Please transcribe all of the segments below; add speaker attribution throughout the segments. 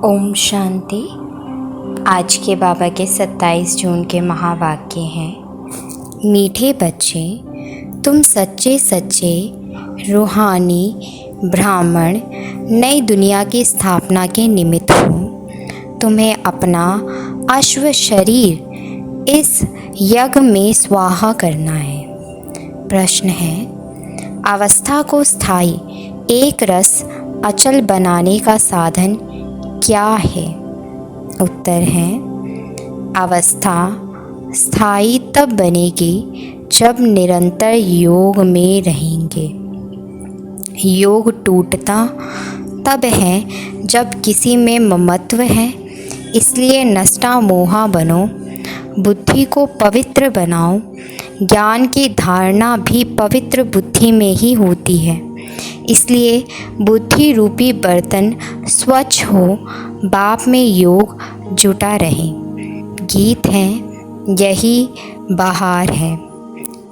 Speaker 1: ओम शांति। आज के बाबा के 27 जून के महावाक्य हैं। मीठे बच्चे, तुम सच्चे सच्चे रूहानी ब्राह्मण नई दुनिया की स्थापना के निमित्त हो। तुम्हें अपना अश्व शरीर इस यज्ञ में स्वाहा करना है। प्रश्न है, अवस्था को स्थायी एक रस अचल बनाने का साधन क्या है? उत्तर है, अवस्था स्थायी तब बनेगी जब निरंतर योग में रहेंगे। योग टूटता तब है जब किसी में ममत्व है। इसलिए नष्टा मोहा बनो, बुद्धि को पवित्र बनाओ। ज्ञान की धारणा भी पवित्र बुद्धि में ही होती है। इसलिए बुद्धि रूपी बर्तन स्वच्छ हो, बाप में योग जुटा रहे। गीत है, यही बहार है।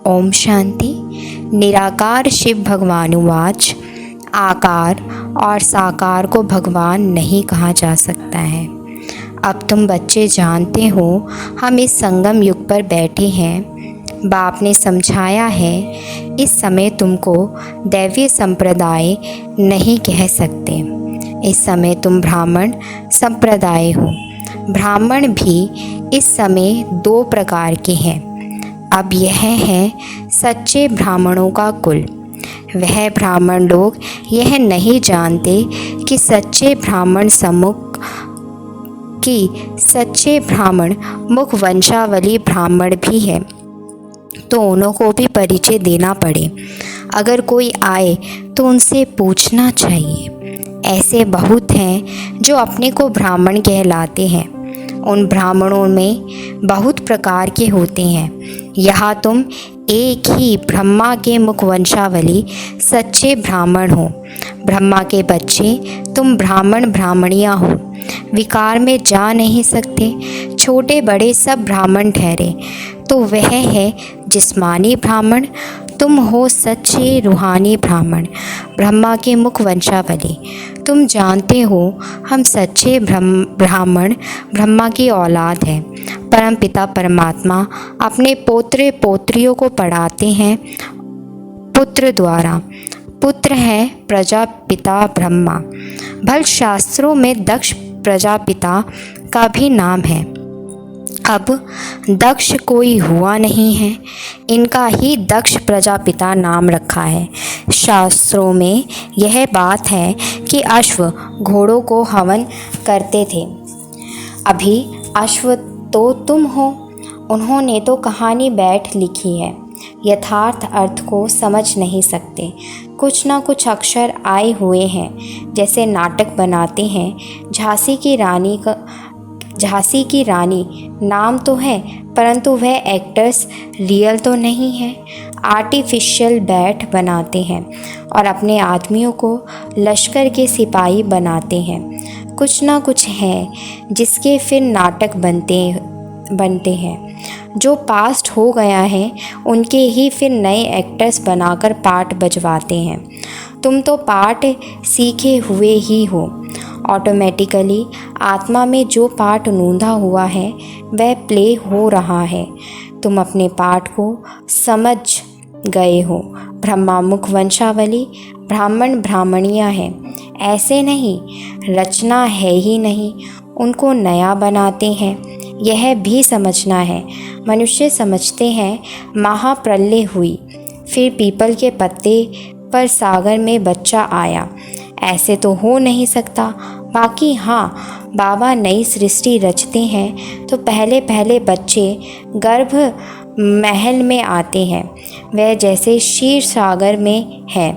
Speaker 1: ओम शांति। निराकार शिव भगवानुवाच, आकार और साकार को भगवान नहीं कहा जा सकता है। अब तुम बच्चे जानते हो, हम इस संगम युग पर बैठे हैं। बाप ने समझाया है, इस समय तुमको दैवीय संप्रदाय नहीं कह सकते। इस समय तुम ब्राह्मण संप्रदाय हो। ब्राह्मण भी इस समय 2 प्रकार के हैं। अब यह है सच्चे ब्राह्मणों का कुल। वह ब्राह्मण लोग यह नहीं जानते कि सच्चे ब्राह्मण मुख वंशावली ब्राह्मण भी है, तो उन्हों को भी परिचय देना पड़े। अगर कोई आए तो उनसे पूछना चाहिए। ऐसे बहुत हैं जो अपने को ब्राह्मण कहलाते हैं। उन ब्राह्मणों में बहुत प्रकार के होते हैं। यहाँ तुम एक ही ब्रह्मा के मुख वंशावली सच्चे ब्राह्मण हो। ब्रह्मा के बच्चे तुम ब्राह्मण ब्राह्मणियाँ हो। विकार में जा नहीं सकते। छोटे बड़े सब ब्राह्मण ठहरे तो वह है जिस्मानी ब्राह्मण। तुम हो सच्चे रूहानी ब्राह्मण, ब्रह्मा के मुख वंशावली। तुम जानते हो, हम सच्चे ब्राह्मण ब्रह्मा की औलाद हैं। परम पिता परमात्मा अपने पोत्रे पोत्रियों को पढ़ाते हैं पुत्र द्वारा। पुत्र है प्रजापिता ब्रह्मा। भल शास्त्रों में दक्ष प्रजापिता का भी नाम है। अब दक्ष कोई हुआ नहीं है, इनका ही दक्ष प्रजापिता नाम रखा है। शास्त्रों में यह बात है कि अश्व घोड़ों को हवन करते थे। अभी अश्व तो तुम हो। उन्होंने तो कहानी बैठ लिखी है, यथार्थ अर्थ को समझ नहीं सकते। कुछ ना कुछ अक्षर आए हुए हैं, जैसे नाटक बनाते हैं। झांसी की रानी नाम तो है, परंतु वह एक्टर्स रियल तो नहीं है। आर्टिफिशियल बैट बनाते हैं और अपने आदमियों को लश्कर के सिपाही बनाते हैं। कुछ ना कुछ है जिसके फिर नाटक बनते हैं। जो पास्ट हो गया है उनके ही फिर नए एक्टर्स बनाकर पार्ट बजवाते हैं। तुम तो पार्ट सीखे हुए ही हो। ऑटोमेटिकली आत्मा में जो पार्ट नूंधा हुआ है वह प्ले हो रहा है। तुम अपने पार्ट को समझ गए हो। ब्रह्मा मुख वंशावली ब्राह्मण ब्राह्मणियाँ हैं। ऐसे नहीं, रचना है ही नहीं, उनको नया बनाते हैं। यह भी समझना है। मनुष्य समझते हैं महाप्रलय हुई, फिर पीपल के पत्ते पर सागर में बच्चा आया। ऐसे तो हो नहीं सकता। बाकी हाँ, बाबा नई सृष्टि रचते हैं तो पहले पहले बच्चे गर्भ महल में आते हैं। वह जैसे क्षीर सागर में है,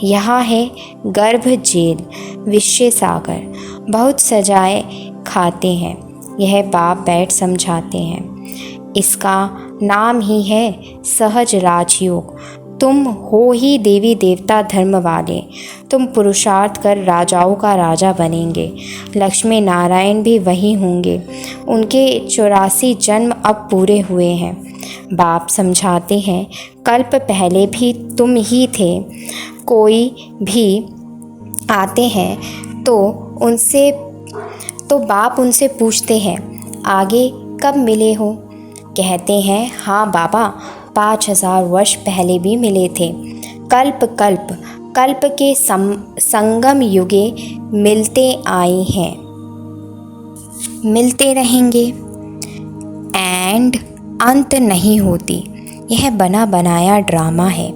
Speaker 1: यहाँ है गर्भ जेल, विश्व सागर। बहुत सजाए खाते हैं। यह बाप बैठ समझाते हैं। इसका नाम ही है सहज राजयोग। तुम हो ही देवी देवता धर्म वाले। तुम पुरुषार्थ कर राजाओं का राजा बनेंगे। लक्ष्मी नारायण भी वही होंगे। उनके 84 जन्म अब पूरे हुए हैं। बाप समझाते हैं, कल्प पहले भी तुम ही थे। कोई भी आते हैं तो उनसे तो बाप उनसे पूछते हैं, आगे कब मिले हो? कहते हैं, हाँ बाबा, 5000 वर्ष पहले भी मिले थे। कल्प कल्प कल्प के संगम युगे मिलते आए हैं, मिलते रहेंगे एंड अंत नहीं होती। यह बना बनाया ड्रामा है।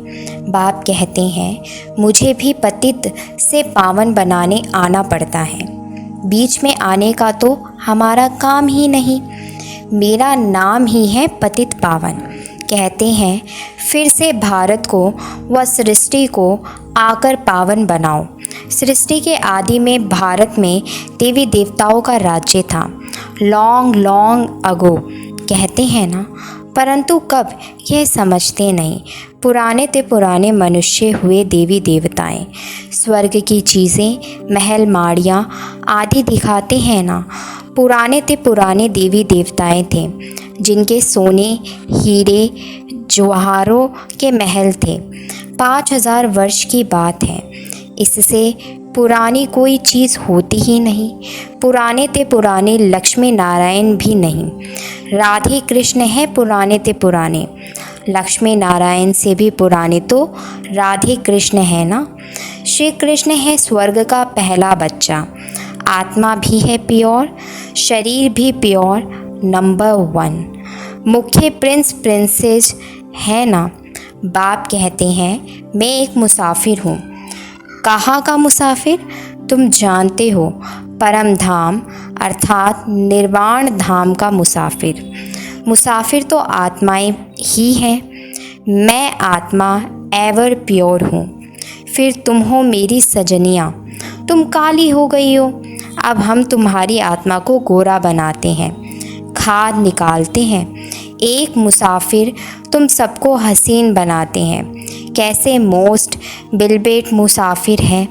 Speaker 1: बाप कहते हैं, मुझे भी पतित से पावन बनाने आना पड़ता है। बीच में आने का तो हमारा काम ही नहीं, मेरा नाम ही है पतित पावन। कहते हैं, फिर से भारत को व सृष्टि को आकर पावन बनाओ। सृष्टि के आदि में भारत में देवी देवताओं का राज्य था, लॉन्ग लॉन्ग अगो, कहते हैं ना, परंतु कब यह समझते नहीं। पुराने ते पुराने मनुष्य हुए देवी देवताएं, स्वर्ग की चीज़ें, महल माड़ियाँ आदि दिखाते हैं ना। पुराने ते पुराने देवी देवताएं थे जिनके सोने हीरे जवाहरों के महल थे। 5000 वर्ष की बात है, इससे पुरानी कोई चीज़ होती ही नहीं। पुराने ते पुराने लक्ष्मी नारायण भी नहीं। राधे कृष्ण है पुराने ते पुराने, लक्ष्मी नारायण से भी पुराने तो राधे कृष्ण है ना। श्री कृष्ण है स्वर्ग का पहला बच्चा। आत्मा भी है प्योर, शरीर भी प्योर, नंबर 1। मुख्य प्रिंस प्रिंसेस है ना। बाप कहते हैं, मैं एक मुसाफिर हूँ। कहाँ का मुसाफिर? तुम जानते हो, परम धाम अर्थात निर्वाण धाम का मुसाफिर। मुसाफिर तो आत्माएं ही हैं। मैं आत्मा एवर प्योर हूँ। फिर तुम हो मेरी सजनियाँ, तुम काली हो गई हो। अब हम तुम्हारी आत्मा को गोरा बनाते हैं, खाद निकालते हैं। एक मुसाफिर तुम सबको हसीन बनाते हैं। कैसे मोस्ट बिलबेट मुसाफिर है।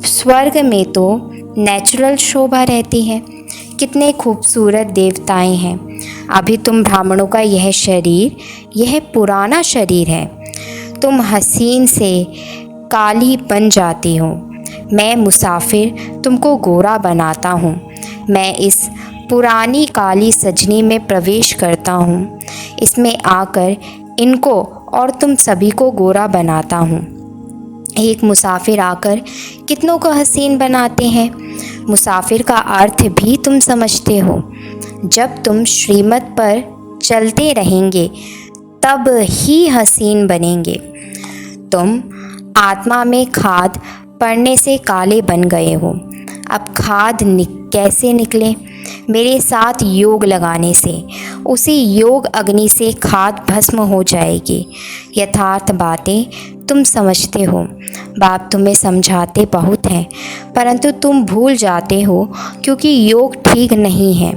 Speaker 1: स्वर्ग में तो नेचुरल शोभा रहती है। कितने खूबसूरत देवताएं हैं। अभी तुम ब्राह्मणों का यह शरीर, यह पुराना शरीर है। तुम हसीन से काली बन जाती हो। मैं मुसाफिर तुमको गोरा बनाता हूँ। मैं इस पुरानी काली सजनी में प्रवेश करता हूँ। इसमें आकर इनको और तुम सभी को गोरा बनाता हूँ। एक मुसाफिर आकर कितनों को हसीन बनाते हैं। मुसाफिर का अर्थ भी तुम समझते हो। जब तुम श्रीमत पर चलते रहेंगे तब ही हसीन बनेंगे। तुम आत्मा में खाद पड़ने से काले बन गए हो। अब खाद कैसे निकले? मेरे साथ योग लगाने से। उसी योग अग्नि से खाद भस्म हो जाएगी। यथार्थ बातें तुम समझते हो। बाप तुम्हें समझाते बहुत हैं, परंतु तुम भूल जाते हो क्योंकि योग ठीक नहीं है।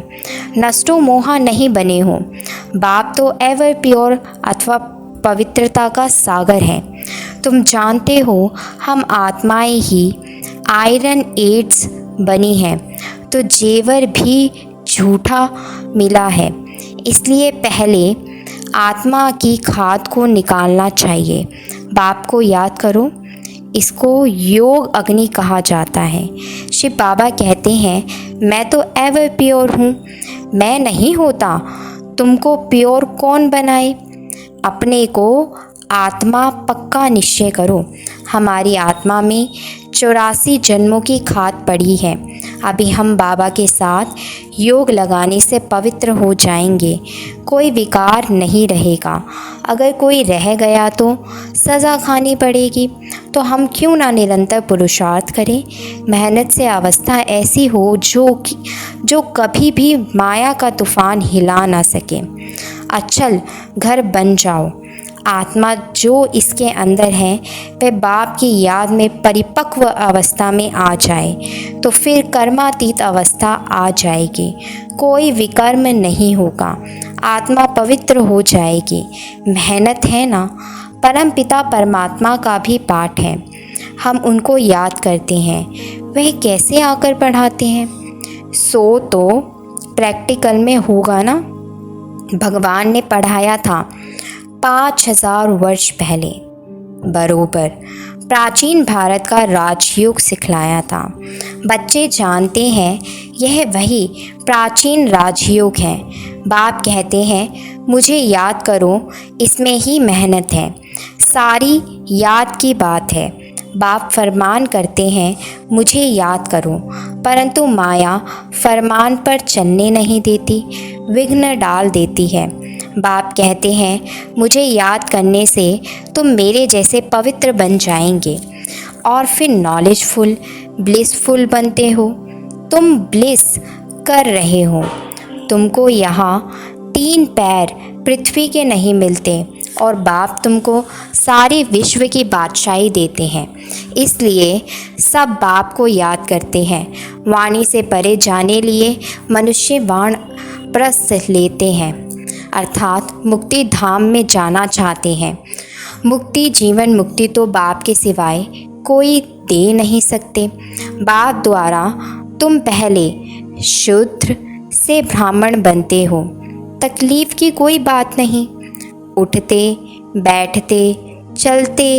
Speaker 1: नष्टो मोहा नहीं बने हो। बाप तो एवर प्योर अथवा पवित्रता का सागर है। तुम जानते हो हम आत्माएं ही आयरन एड्स बनी हैं, तो जेवर भी झूठा मिला है। इसलिए पहले आत्मा की खाद को निकालना चाहिए। बाप को याद करो। इसको योग अग्नि कहा जाता है। शिव बाबा कहते हैं, मैं तो एवर प्योर हूँ। मैं नहीं होता, तुमको प्योर कौन बनाए? अपने को आत्मा पक्का निश्चय करो। हमारी आत्मा में 84 जन्मों की खाद पड़ी है। अभी हम बाबा के साथ योग लगाने से पवित्र हो जाएंगे। कोई विकार नहीं रहेगा। अगर कोई रह गया तो सज़ा खानी पड़ेगी। तो हम क्यों ना निरंतर पुरुषार्थ करें। मेहनत से अवस्था ऐसी हो जो कभी भी माया का तूफान हिला ना सके। अचल घर बन जाओ। आत्मा जो इसके अंदर है वह बाप की याद में परिपक्व अवस्था में आ जाए तो फिर कर्मातीत अवस्था आ जाएगी। कोई विकर्म नहीं होगा। आत्मा पवित्र हो जाएगी। मेहनत है ना। परम पिता परमात्मा का भी पाठ है। हम उनको याद करते हैं। वह कैसे आकर पढ़ाते हैं? सो तो प्रैक्टिकल में होगा ना। भगवान ने पढ़ाया था 5000 वर्ष पहले, बरोबर प्राचीन भारत का राजयोग सिखलाया था। बच्चे जानते हैं यह वही प्राचीन राजयोग है। बाप कहते हैं मुझे याद करो, इसमें ही मेहनत है, सारी याद की बात है। बाप फरमान करते हैं मुझे याद करो, परंतु माया फरमान पर चलने नहीं देती, विघ्न डाल देती है। बाप कहते हैं मुझे याद करने से तुम मेरे जैसे पवित्र बन जाएंगे और फिर नॉलेजफुल, ब्लिसफुल बनते हो। तुम ब्लिस कर रहे हो। तुमको यहाँ 3 पैर पृथ्वी के नहीं मिलते और बाप तुमको सारे विश्व की बादशाही देते हैं। इसलिए सब बाप को याद करते हैं। वाणी से परे जाने लिए मनुष्य वाण प्रस्थ लेते हैं, अर्थात मुक्ति धाम में जाना चाहते हैं। मुक्ति, जीवन मुक्ति तो बाप के सिवाय कोई दे नहीं सकते। बाप द्वारा तुम पहले शूद्र से ब्राह्मण बनते हो। तकलीफ़ की कोई बात नहीं। उठते, बैठते, चलते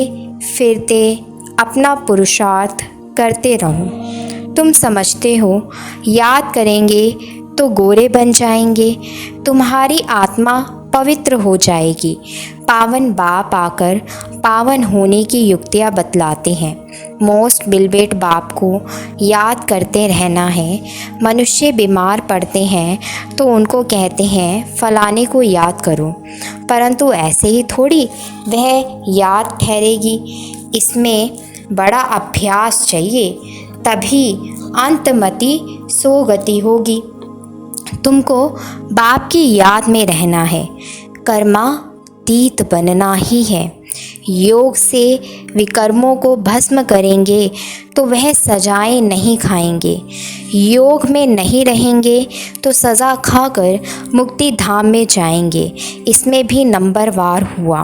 Speaker 1: फिरते अपना पुरुषार्थ करते रहो। तुम समझते हो याद करेंगे तो गोरे बन जाएंगे, तुम्हारी आत्मा पवित्र हो जाएगी। पावन बाप आकर पावन होने की युक्तियाँ बतलाते हैं। मोस्ट बिलबेट बाप को याद करते रहना है। मनुष्य बीमार पड़ते हैं तो उनको कहते हैं फलाने को याद करो, परंतु ऐसे ही थोड़ी वह याद ठहरेगी। इसमें बड़ा अभ्यास चाहिए, तभी अंतमति सोगति होगी। तुमको बाप की याद में रहना है, कर्मातीत बनना ही है। योग से विकर्मों को भस्म करेंगे तो वह सजाएं नहीं खाएंगे। योग में नहीं रहेंगे तो सज़ा खाकर मुक्ति धाम में जाएंगे। इसमें भी नंबरवार हुआ।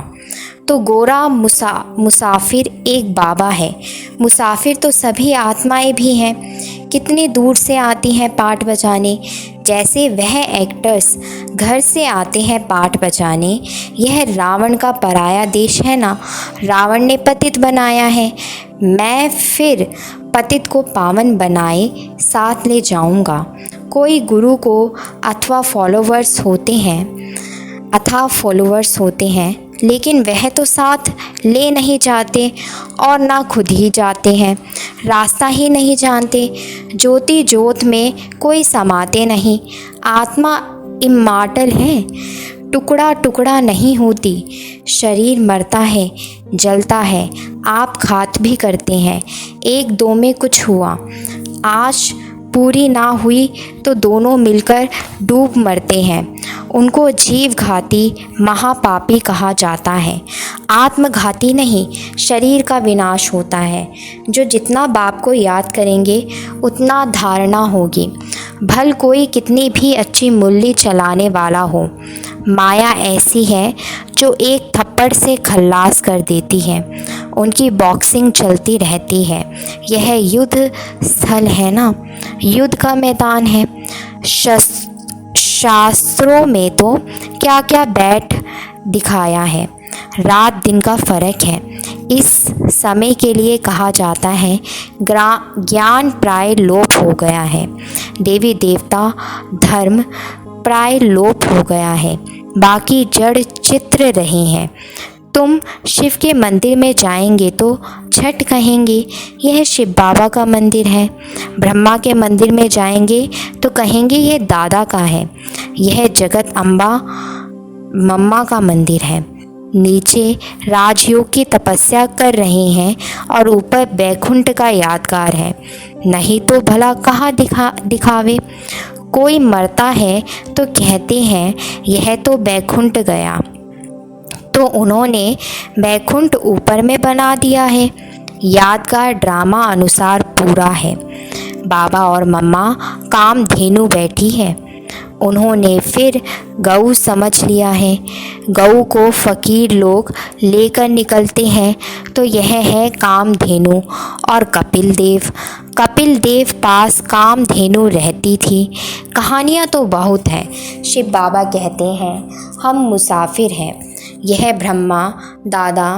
Speaker 1: तो गोरा मुसाफिर एक बाबा है। मुसाफिर तो सभी आत्माएं भी हैं। कितनी दूर से आती हैं पाठ बजाने। जैसे वह एक्टर्स घर से आते हैं पाठ बजाने। यह रावण का पराया देश है ना। रावण ने पतित बनाया है, मैं फिर पतित को पावन बनाए साथ ले जाऊंगा। कोई गुरु को अथवा फॉलोवर्स होते हैं, लेकिन वह तो साथ ले नहीं जाते और ना खुद ही जाते हैं। रास्ता ही नहीं जानते। ज्योति ज्योत में कोई समाते नहीं। आत्मा इम्मार्टल है, टुकड़ा टुकड़ा नहीं होती। शरीर मरता है, जलता है, आप घात भी करते हैं। 1-2 में कुछ हुआ, आश पूरी ना हुई तो दोनों मिलकर डूब मरते हैं। उनको जीव घाती महापापी कहा जाता है। आत्मघाती नहीं, शरीर का विनाश होता है। जो जितना बाप को याद करेंगे उतना धारणा होगी। भल कोई कितनी भी अच्छी मुरली चलाने वाला हो, माया ऐसी है जो एक थप्पड़ से खल्लास कर देती है। उनकी बॉक्सिंग चलती रहती है। यह युद्ध स्थल है ना, युद्ध का मैदान है। शास्त्रों में तो क्या क्या बैठ दिखाया है। रात दिन का फ़र्क है। इस समय के लिए कहा जाता है ज्ञान प्राय लोप हो गया है। देवी देवता धर्म प्राय लोप हो गया है। बाकी जड़ चित्र रहे हैं। तुम शिव के मंदिर में जाएंगे तो झट कहेंगे यह शिव बाबा का मंदिर है। ब्रह्मा के मंदिर में जाएंगे तो कहेंगे यह दादा का है। यह जगत अम्बा मम्मा का मंदिर है। नीचे राजयोग की तपस्या कर रहे हैं और ऊपर बैकुंठ का यादगार है। नहीं तो भला कहाँ दिखावे। कोई मरता है तो कहते हैं यह तो बैकुंठ गया, तो उन्होंने बैकुंठ ऊपर में बना दिया है। यादगार ड्रामा अनुसार पूरा है। बाबा और मम्मा कामधेनु बैठी है। उन्होंने फिर गऊ समझ लिया है। गऊ को फ़कीर लोग लेकर निकलते हैं तो यह है कामधेनु। और कपिल देव पास कामधेनु रहती थी। कहानियाँ तो बहुत हैं। शिव बाबा कहते हैं हम मुसाफिर हैं। यह ब्रह्मा दादा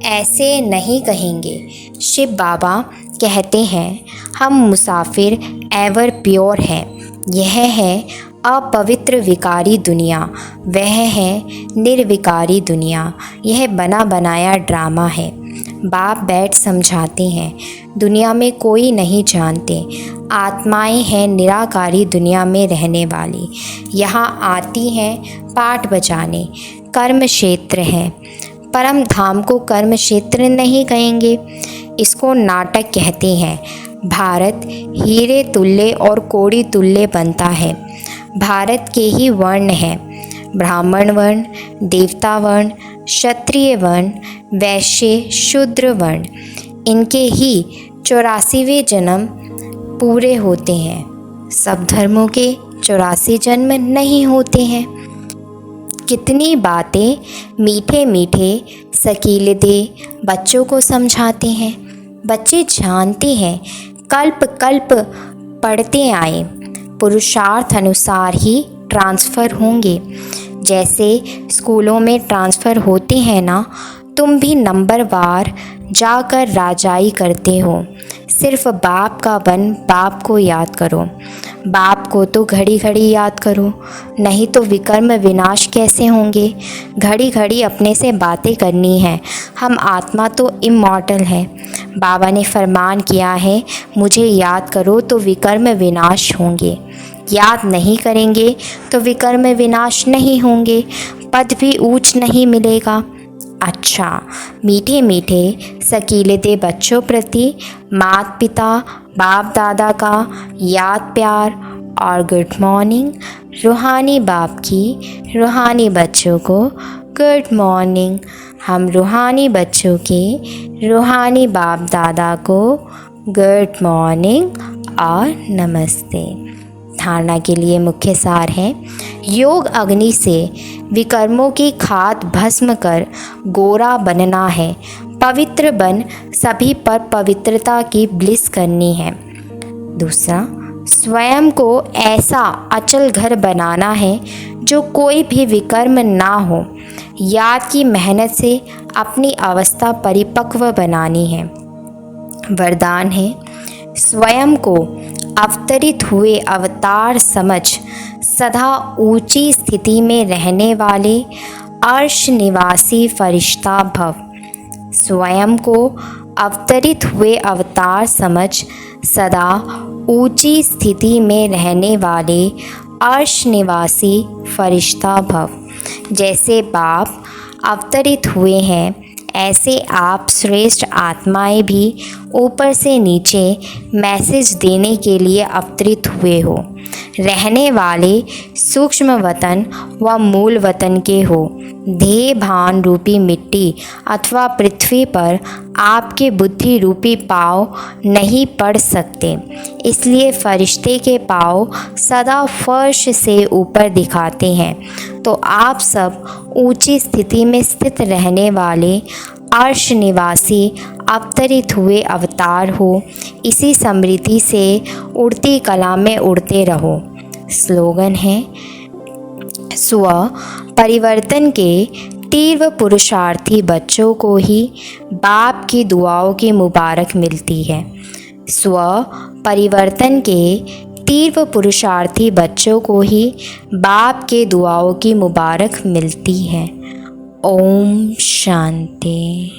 Speaker 1: ऐसे नहीं कहेंगे। शिव बाबा कहते हैं, हम मुसाफिर एवर प्योर हैं। यह है अपवित्र विकारी दुनिया, वह है निर्विकारी दुनिया। यह बना बनाया ड्रामा है। बाप बैठ समझाते हैं, दुनिया में कोई नहीं जानते। आत्माएं हैं निराकारी दुनिया में रहने वाली। यहाँ आती हैं पाठ बजाने। कर्म क्षेत्र है। परम धाम को कर्म क्षेत्र नहीं कहेंगे, इसको नाटक कहते हैं। भारत हीरे तुल्य और कोड़ी तुल्य बनता है। भारत के ही वर्ण हैं, ब्राह्मण वर्ण, देवता वर्ण, क्षत्रिय वर्ण, वैश्य, शूद्र वर्ण। इनके ही 84वें जन्म पूरे होते हैं। सब धर्मों के 84 जन्म नहीं होते हैं। कितनी बातें मीठे मीठे सकीलते बच्चों को समझाते हैं। बच्चे जानते हैं, कल्प कल्प पढ़ते आए, पुरुषार्थ अनुसार ही ट्रांसफ़र होंगे। जैसे स्कूलों में ट्रांसफ़र होते हैं ना, तुम भी नंबरवार जाकर राजाई करते हो। सिर्फ बाप का बन बाप को याद करो। बाप को तो घड़ी घड़ी याद करो, नहीं तो विकर्म विनाश कैसे होंगे। घड़ी घड़ी अपने से बातें करनी है। हम आत्मा तो इमॉर्टल है। बाबा ने फरमान किया है, मुझे याद करो तो विकर्म विनाश होंगे। याद नहीं करेंगे तो विकर्म विनाश नहीं होंगे, पद भी ऊंच नहीं मिलेगा। अच्छा, मीठे मीठे सकीलते बच्चों प्रति माता पिता बाप दादा का याद प्यार और गुड मॉर्निंग। रूहानी बाप की रूहानी बच्चों को गुड मॉर्निंग। हम रूहानी बच्चों के रूहानी बाप दादा को गुड मॉर्निंग और नमस्ते। धारणा के लिए मुख्य सार है, योग अग्नि से विकर्मों की खाद भस्म कर गोरा बनना है। पवित्र बन सभी पर पवित्रता की ब्लिस करनी है। दूसरा, स्वयं को ऐसा अचल घर बनाना है जो कोई भी विकर्म ना हो। याद की मेहनत से अपनी अवस्था परिपक्व बनानी है। वरदान है, स्वयं को अवतरित हुए अवतार समझ सदा ऊंची स्थिति में रहने वाले अर्श निवासी फरिश्ता भव। स्वयं को अवतरित हुए अवतार समझ सदा ऊंची स्थिति में रहने वाले अर्श निवासी फरिश्ता भव। जैसे बाप अवतरित हुए हैं, ऐसे आप श्रेष्ठ आत्माएं भी ऊपर से नीचे मैसेज देने के लिए अवतरित हुए हो। रहने वाले सूक्ष्म वतन व मूल वतन के हो। देह भान रूपी मिट्टी अथवा पृथ्वी पर आपके बुद्धि रूपी पाँव नहीं पड़ सकते, इसलिए फरिश्ते के पाँव सदा फर्श से ऊपर दिखाते हैं। तो आप सब ऊंची स्थिति में स्थित रहने वाले अर्श निवासी अवतरित हुए अवतार हो। इसी समृद्धि से उड़ती कला में उड़ते रहो। स्लोगन है, स्व परिवर्तन के तीव्र पुरुषार्थी बच्चों को ही बाप की दुआओं की मुबारक मिलती है। स्व परिवर्तन के तीव्र पुरुषार्थी बच्चों को ही बाप के दुआओं की मुबारक मिलती है। ओम शांति।